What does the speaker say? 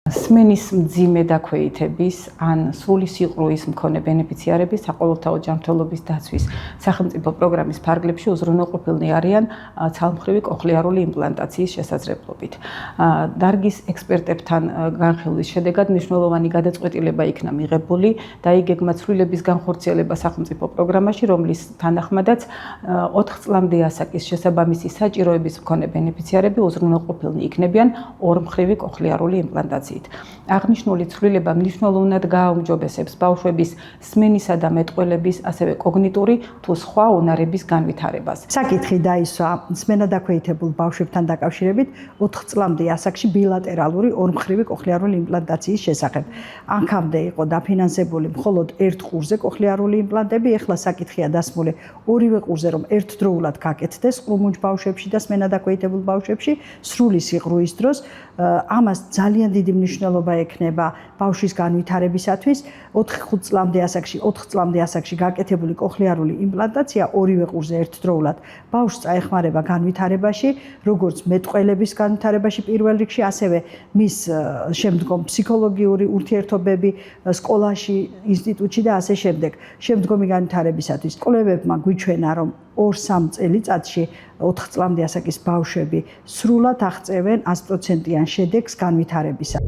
სმენის მძიმე დაქვეითების ან სრული სიყრუის მქონე ბენეფიციარები საყოველთაო ჯანმრთელობის დაცვის სახელმწიფო პროგრამის ფარგლებში უზრუნველყოფილნი არიან ცალმხრივი კოხლიარული იმპლანტაციის შესაძლებლობით. დარგის ექსპერტებთან განხილვის შედეგად მნიშვნელოვანი გადაწყვეტილება იქნა მიღებული და იგი გეგმაცვლილების განხორციელება სახელმწიფო პროგრამაში, რომლის თანახმადაც 4 წლამდე ასაკის შესაბამისი საჭიროების მქონე ბენეფიციარები უზრუნველყოფილნი იქნებიან ორმხრივი კოხლიარული იმპლანტაციით. აღნიშნული ცვლილება მნიშვნელოვნად გააუმჯობესებს ბავშვების სმენისა და მეტყველების, ასევე კოგნიტური თუ სხვა უნარების განვითარებას. საკითხი დაისვა სმენა დაქვეითებულ ბავშვებთან დაკავშირებით 4 წლამდე ასაკში ბილატერალური ორმხრივი კოხლიარული იმპლანტაციის შესახებ. აქამდე იყო დაფინანსებული მხოლოდ ერთ ყურზე კოხლიარული იმპლანტები, ეხლა საკითხია დასმული ორივე ყურზე, რომ ერთდროულად გაკეთდეს ყრუმუჯ ბავშვებში და სმენა დაქვეითებულ ბავშვებში სრული სიყრუის დროს. ამას ძალიან დიდი მნიშვნელობა ექნება ბავშვის განვითარებისათვის. 4 წლამდე ასაკში გაკეთებული კოხლიარული იმპლანტაცია ორივე ყურზე ერთდროულად ბავშვს წაეხმარება განვითარებაში, როგორც მეტყველების განვითარებაში პირველ რიგში, ასევე მის შემდგომ ფსიქოლოგიური ურთიერთობები სკოლაში, ინსტიტუტში და ასე შემდეგ. შემდგომი განვითარებისათვის კვლევებმა გვიჩვენა, რომ 2-3 წელიწადში 4 წლამდე ასაკის ბავშვები სრულად აღწევენ 100%-იან შედეგს განვითარებისა.